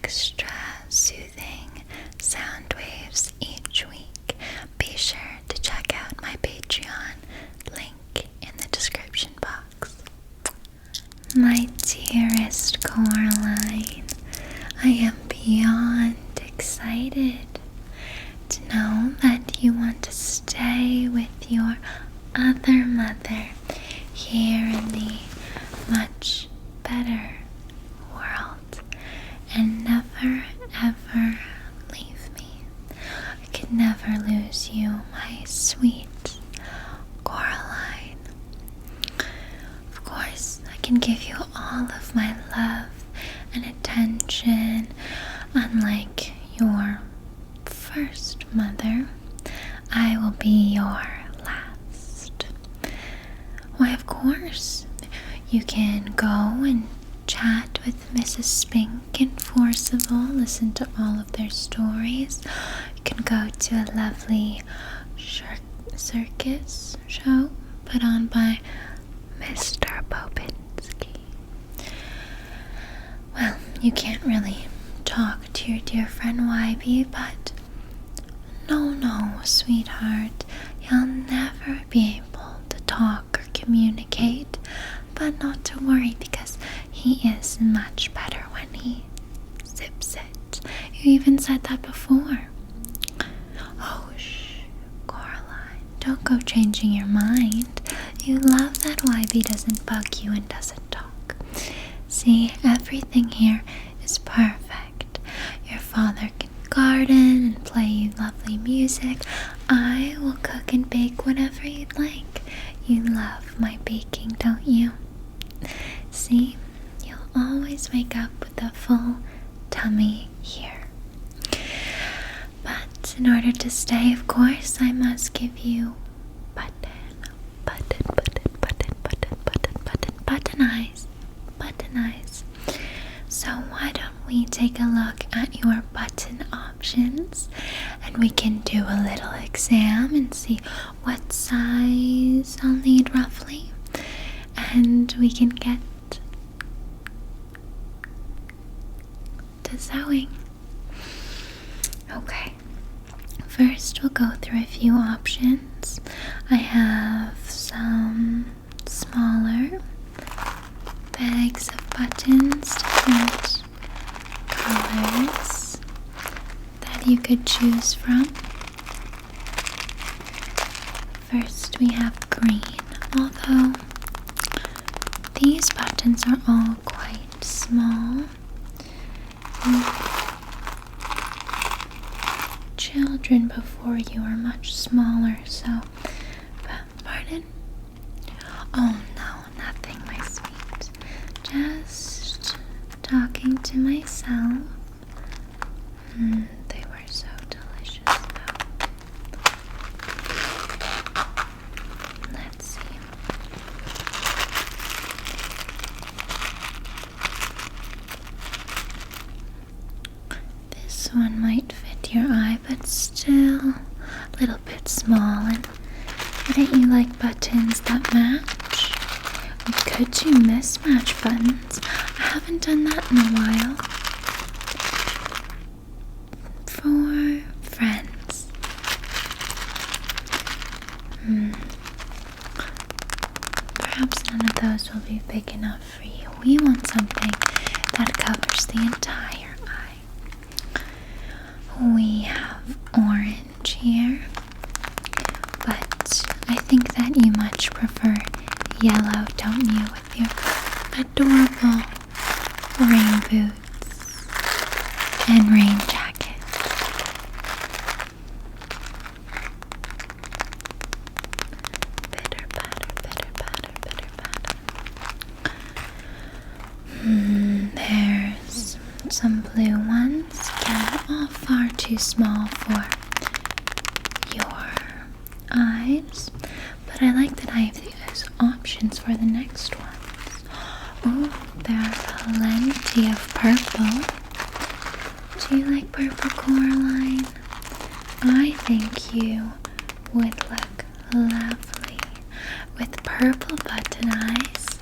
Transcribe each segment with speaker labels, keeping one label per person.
Speaker 1: extra soothing sound waves each week, be sure to check out my Patreon, link in the description box. My dearest Coraline, I am beyond excited to know that you want to stay with your other mother here in the much better world and never ever leave me. I could never lose you, my sweet Coraline. Of course, I can give you all of my love and attention, unlike your first mother. I will be your last. Why, of course, you can go and chat with Mrs. Spink and Forcible, listen to all of their stories. You can go to a lovely circus show put on by Mr. Popinski. Well, you can't really talk to your dear friend Wybie, but no, sweetheart, you'll never be able to talk or communicate, but not to worry because he is much better when he zips it. You even said that before. Oh, shh, Coraline, don't go changing your mind. You love that Wybie doesn't bug you and doesn't talk. See, everything here is perfect. Your father can garden and play you lovely music. I will cook and bake whatever you'd like. You love my baking, don't you? See, you'll always wake up with a full tummy here. But in order to stay, of course, I must give you button eyes. So why don't we take a look at your button options, and we can do a little exam and see what size I'll need roughly, and we can get to sewing. Okay, first we'll go through a few options. I have some smaller bags of buttons, different colors that you could choose from. First we have green, although these buttons are all quite small. Children before you are much smaller, so, pardon? Oh no, nothing, my sweet. Just talking to myself. They were so delicious, though. Let's see. This one might fit your eye, but still a little bit small. And wouldn't you like buttons that match? We could do mismatch buttons. I haven't done that in a while. For friends. Perhaps none of those will be big enough for you. We want something that covers the entire eye. We have orange here, but I think that you much prefer yellow, don't you, with your adorable rain boots and rain jacket. Pitter patter, pitter patter, pitter patter. There's some blue ones, again, all far too small for your eyes, but I like that I have these options for the next ones. Oh, there are plenty of purple. Do you like purple, Coraline? I think you would look lovely with purple button eyes.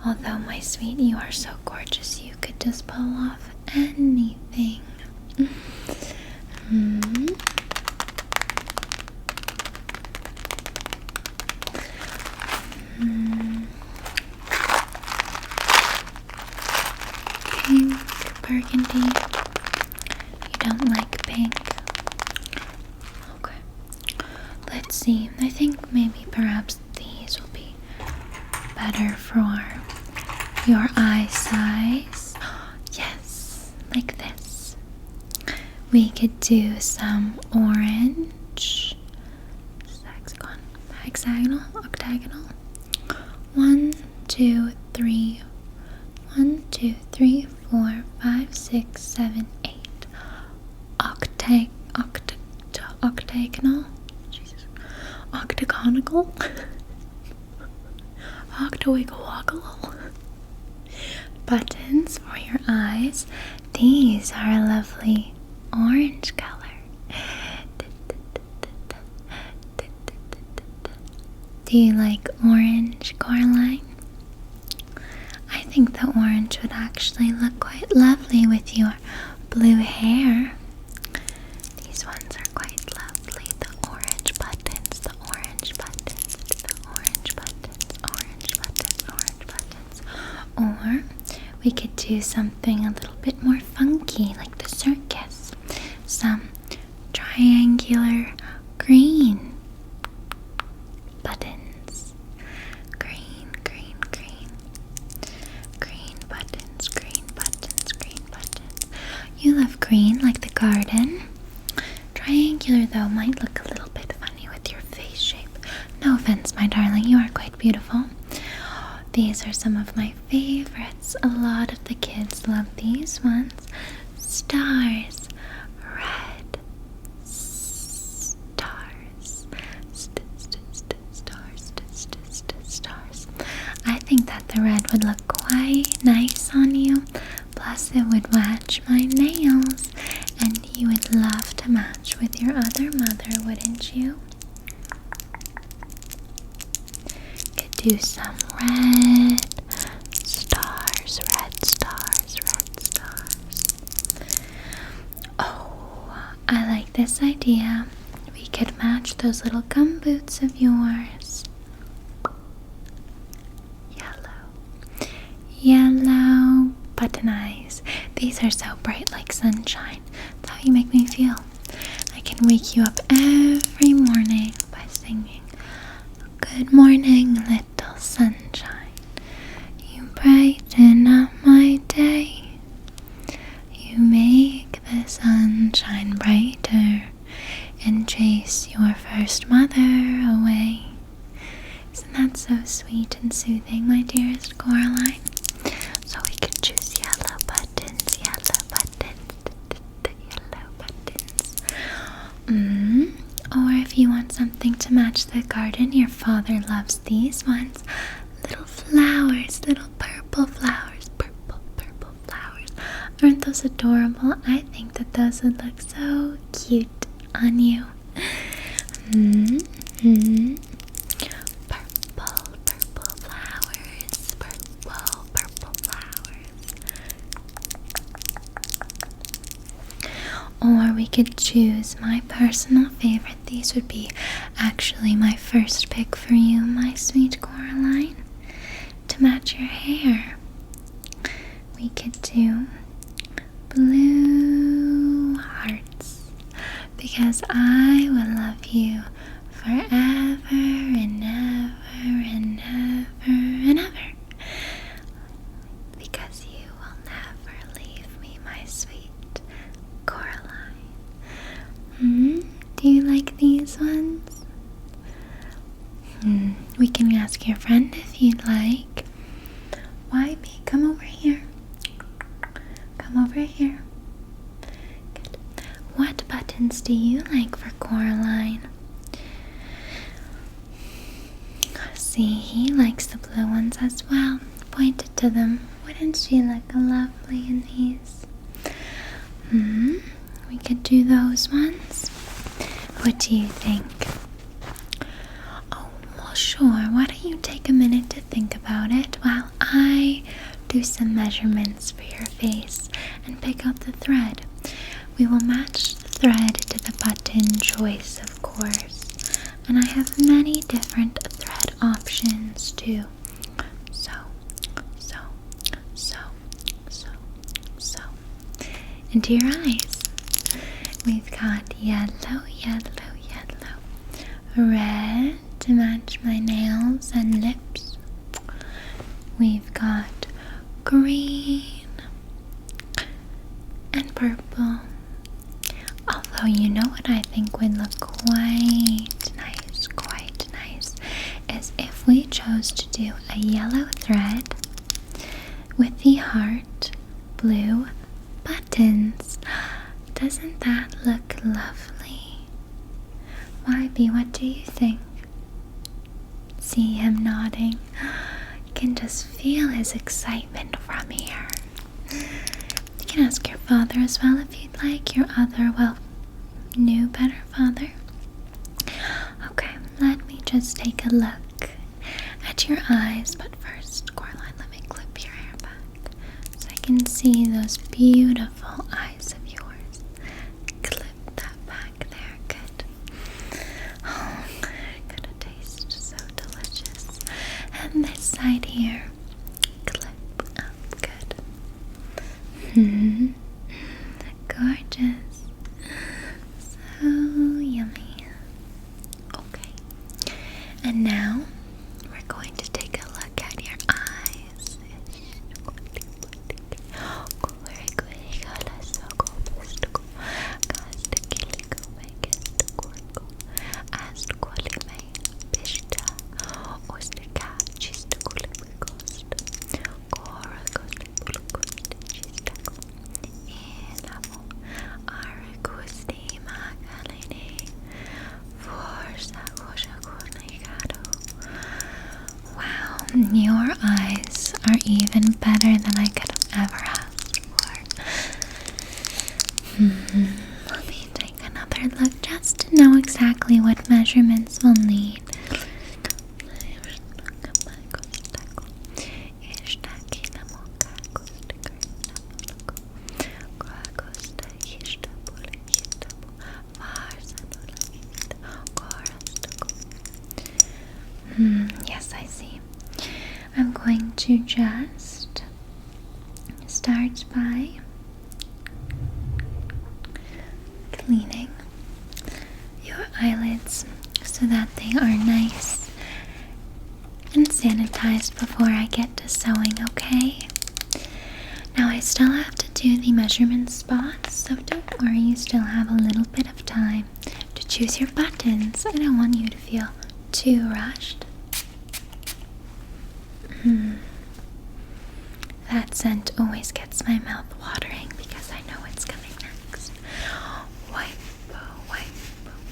Speaker 1: Although, my sweet, you are so gorgeous, you could burgundy? You don't like pink? Okay. Let's see. I think maybe perhaps these will be better for your eye size. Yes, like this. We could do some orange, hexagonal, octagonal. 1, 2, 3. 1, 2, 3, 4, 5, 6, 7, 8. Octagonal. Jesus. Octagonal. Octowiggle-woggle. Buttons for your eyes. These are a lovely orange color. Do you like orange, Coraline? I think the orange would actually look quite lovely with your blue hair. These ones are quite lovely. The orange buttons, the orange buttons, the orange buttons, orange buttons, orange buttons. Or we could do something a little bit more funky, like the circus. Some triangular green buttons. Green, green, green. Green buttons, green buttons, green buttons. You love green like the garden. Triangular, though, might look a little bit funny with your face shape. No offense, my darling, you are quite beautiful. These are some of my favorites. A lot of the kids love these ones. Stars. Red. Stars. Stars. I think that the red would look quite nice on you. Plus, it would match my nails. And you would love to match with your other mother, wouldn't you? Could do some red stars, red stars, red stars. Oh, I like this idea. We could match those little gum boots of yours. Yellow button eyes. These are so bright like sunshine. That's how you make me feel. I can wake you up every morning by singing, "Good morning, little sunshine. You brighten up my day. You make the sunshine brighter and chase your first mother away." Isn't that so sweet and soothing, my dearest Coraline? So we could choose yellow buttons, yellow buttons, yellow buttons. Or if you want something to match the garden, your father loves these ones. Little flowers, little purple flowers, purple flowers. Aren't those adorable? I think that those would look so cute on you. Purple flowers, purple flowers. Or we could choose my personal favorite. These would be actually my first pick for you, my sweet Coraline, to match your hair. We could do blue hearts, because I will love you forever and ever and ever and ever. Because you will never leave me, my sweet Coraline. Do you like these ones? We can ask your friend if you'd like. Why me? Come over here. Come over here. Good. What buttons do you like for Coraline? See, he likes the blue ones as well. Pointed to them. Wouldn't she look lovely in these? We could do those ones. What do you think? Oh, well, sure. Why don't you take a minute to think about it while I do some measurements for your face and pick out the thread. We will match the thread to the button choice, of course. And I have many different thread options too. So. into your eyes. We've got yellow, yellow, yellow, red to match my nails and lips. We've got green and purple. Although, you know what I think would look quite nice, is if we chose to do a yellow thread with the heart blue buttons. Doesn't that look lovely? YB, what do you think? See him nodding. You can just feel his excitement from here. You can ask your father as well if you'd like, your other, well, new, better father. Okay, let me just take a look at your eyes, but first, Coraline, let me clip your hair back so I can see those beautiful eyes of yours. Clip that back there, good. Oh, gonna taste so delicious. And this side here, clip up, good. Gorgeous. So yummy. Okay. And now we're going to take a look at your eyes. Wow, your eyes are even better than I could have ever asked for. Let me take another look just to know exactly what measurements we'll need. Yes, I see. I'm going to just start by cleaning your eyelids so that they are nice and sanitized before I get to sewing, okay? Now I still have to do the measurement spots, so don't worry, you still have a little bit of time to choose your buttons. I don't want you to feel too rushed. That scent always gets my mouth watering because I know it's coming next. Wipe, wipe,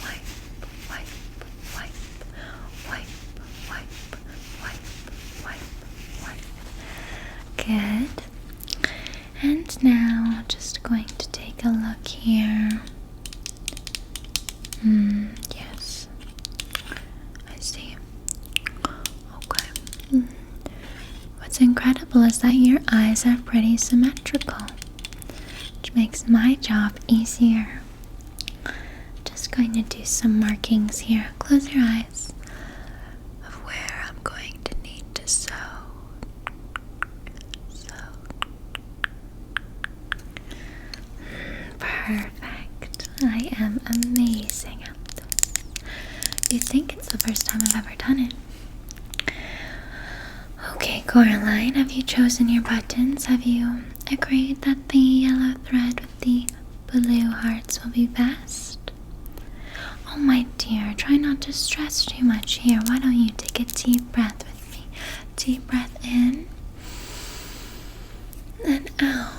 Speaker 1: wipe, wipe, wipe, wipe, wipe, wipe, wipe, wipe. Good. And now just going to take a look here. Yes. I see. Okay. What's incredible is that your eyes are pretty symmetrical, which makes my job easier. Just going to do some markings here. Close your eyes of where I'm going to need to sew. Perfect. I am amazing at this. You'd think it's the first time I've ever done it. Okay, Coraline, have you chosen your buttons? Have you agreed that the yellow thread with the blue hearts will be best? Oh, my dear, try not to stress too much here. Why don't you take a deep breath with me? Deep breath in and out.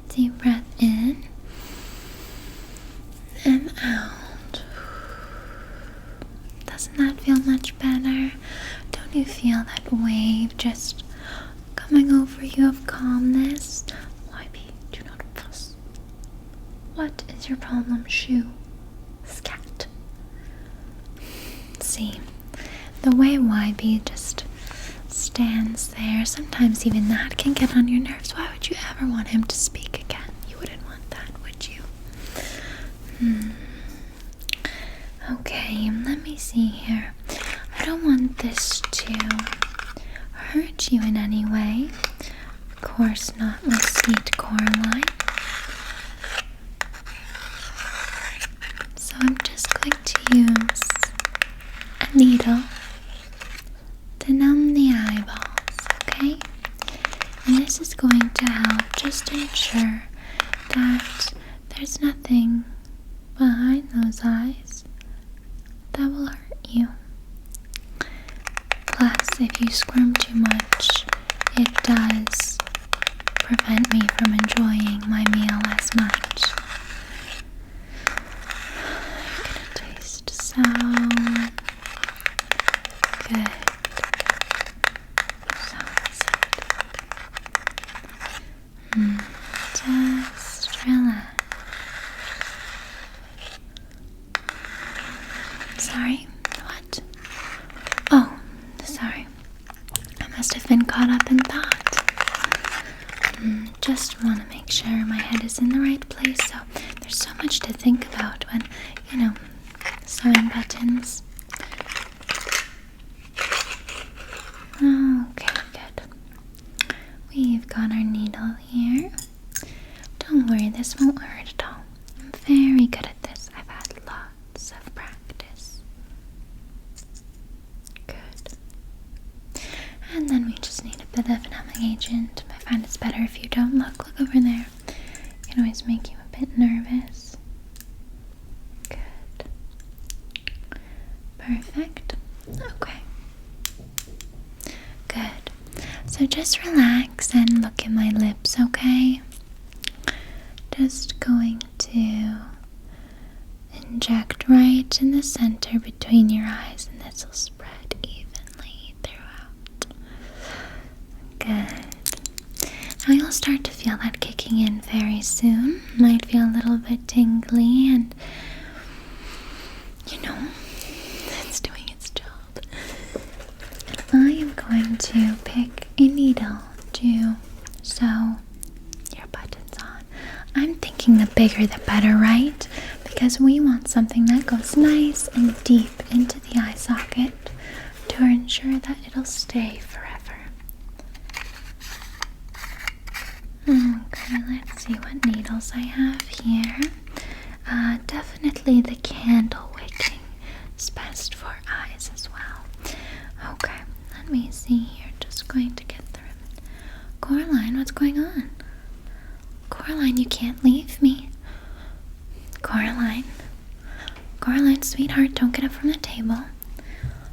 Speaker 1: Deep breath in and out. Doesn't that feel much better? Don't you feel that wave just coming over you of calmness? YB, do not fuss. What is your problem, Shoo? Scat. See, the way YB just stands there, sometimes even that can get on your nerves. Why would you ever want him to speak again? You wouldn't want that, would you? Okay, let me see here. I don't want this to hurt you in any way. Of course not, my sweet. sweet Coraline. So I'm just going to use a needle to numb the eyeballs, okay? And this is going to help just ensure that there's nothing behind those eyes that will hurt you. Plus, if you squirm too much, it does prevent me from enjoying my meal as much. You're gonna taste so good. So sweet. Just relax. Sorry, what? Oh, sorry. I must have been caught up in thought. Just want to make sure my head is in the right place. So there's so much to think about when, sewing buttons. Okay, good. We've got our needle here. Don't worry, this won't hurt at all. I'm very good at this. I've had lots of practice. Good. And then we just need a bit of numbing agent. I find it's better if you don't look over there. It can always make you a bit nervous. Good. Perfect. Okay. Good. So just relax and look at my lips, okay? Just going to inject right in the center between your eyes, and this will spread evenly throughout. Good. Now you'll start to feel that kicking in very soon. Might feel a little bit tingly, and it's doing its job. I am going to pick a needle to sew your buttons on. I'm thinking the bigger the better, right? Because we want something that goes nice and deep into the eye socket to ensure that it'll stay forever. Okay, let's see what needles I have here. Definitely the candle wicking is best for eyes as well. Okay, let me see here. Just going to get the ribbon. Coraline, what's going on? Coraline, you can't leave me. Coraline, sweetheart, don't get up from the table.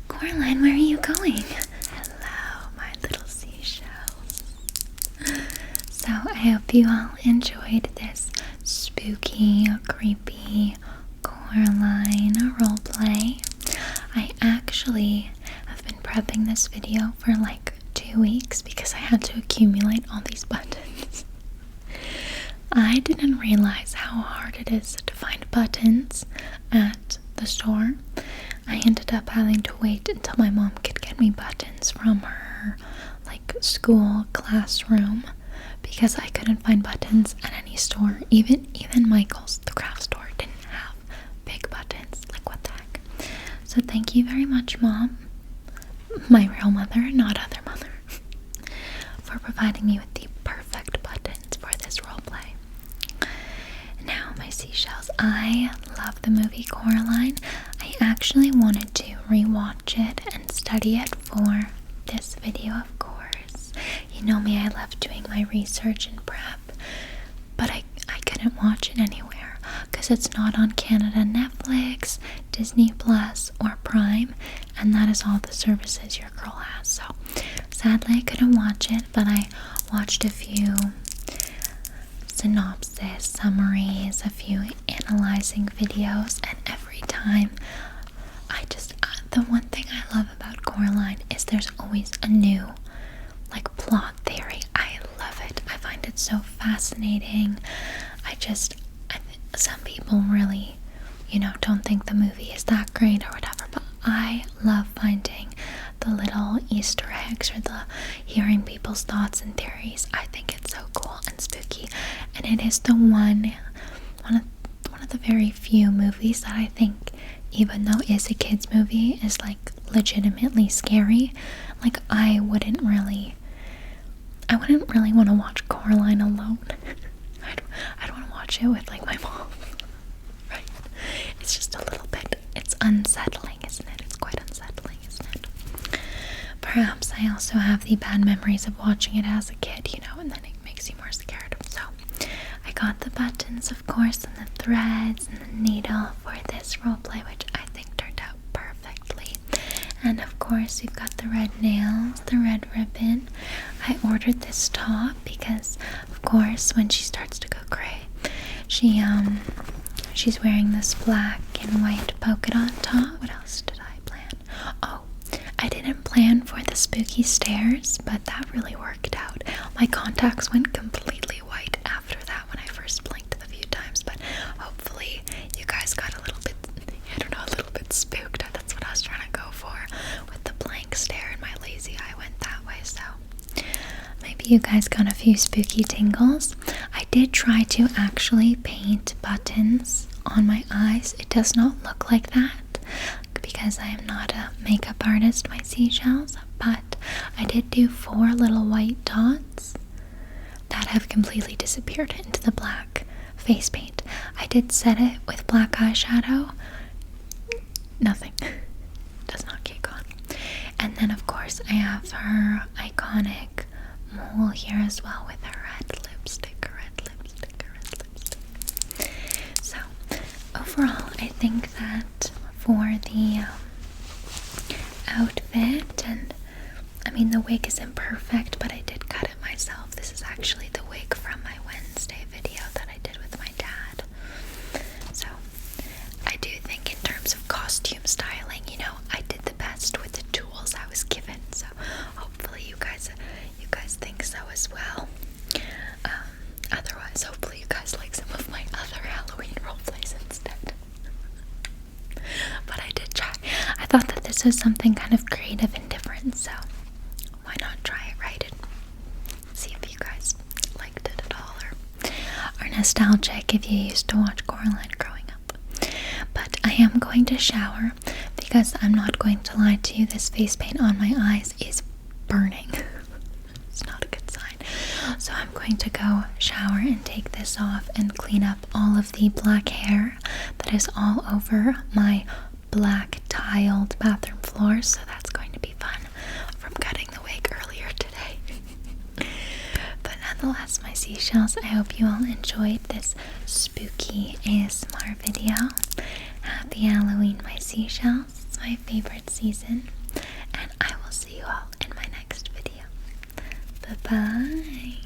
Speaker 1: Coraline, where are you going? Hello, my little seashells. So I hope you all enjoyed this spooky, creepy Coraline roleplay. I actually have been prepping this video for like 2 weeks because I had to accumulate all these buttons. I didn't realize how hard it is to find buttons at the store. I ended up having to wait until my mom could get me buttons from her school classroom because I couldn't find buttons at any store. Even Michael's, the craft store, didn't have big buttons. Like, what the heck? So thank you very much, Mom, my real mother, not other mother, for providing me with the perfect buttons for this roleplay. Now, my seashells, I love the movie Coraline. I actually wanted to rewatch it and study it for this video, of course. You know me, I love doing my research and prep, but I couldn't watch it anywhere because it's not on Canada Netflix, Disney Plus, or Prime, and that is all the services your girl has. So sadly I couldn't watch it, but I watched a few synopsis, summaries, a few analyzing videos, and every time the one thing I love about Coraline is there's always a new plot theory. I love it. I find it so fascinating. Some people really, don't think the movie is that great or whatever, but I love finding the little Easter eggs or the hearing people's thoughts and theories. I think it's so cool and spooky, and it is the one of the very few movies that I think, even though it's a kids movie, is legitimately scary. I wouldn't really want to watch
Speaker 2: Coraline alone. I don't want to watch it with like my mom. Right? It's just a little bit, it's unsettling, isn't it? It's quite unsettling, isn't it? Perhaps I also have the bad memories of watching it as a kid, you know, and then it makes you more scared. So I got the buttons, of course, and the threads and the needle for this roleplay, which I think turned out perfectly. And of course, we've got the red nails, the red ribbon. I ordered this top because, of course, when she starts to go gray, she's wearing this black and white polka dot top. What else did I plan? Oh, I didn't plan for the spooky stairs, but that really worked out. My contacts went completely white after that when I first blinked a few times, but hopefully you guys got a little bit, I don't know, a little bit spooked. That's what I was trying to go for with the blank stare, and my lazy eye went that way, so maybe you guys got a few spooky tingles. I did try to actually paint buttons on my eyes. It does not look like that because I am not a makeup artist, my seashells, but I did do 4 little white dots that have completely disappeared into the black face paint. I did set it with black eyeshadow. Nothing. Does not get gone. And then of course I have her iconic mole here as well with her red lipstick. So overall, I think that for the outfit, and I mean the wig isn't perfect, but I did cut it myself. This is actually the wig from my Wednesday video that I did with my dad. So I do think in terms of costume styling, you know, I did the best with the tools I was given. So hopefully you guys think so as well. Otherwise, hopefully you guys like some of my other Halloween roleplays instead. But I did try. I thought that this was something kind of creative and different, so why not try it, right? And see if you guys liked it at all or nostalgic if you used to watch Coraline growing up. But I am going to shower because I'm not going to lie to you, this face paint on my eyes is burning. It's not a good sign. So I'm going to go shower and take this off and clean up all of the black hair that is all over my black tiled bathroom floor. So that's going to be fun from cutting the wig earlier today. But nonetheless, my seashells, I hope you all enjoyed this spooky ASMR video. Happy Halloween, my seashells. It's my favorite season. And I will see you all in my next video. Bye-bye.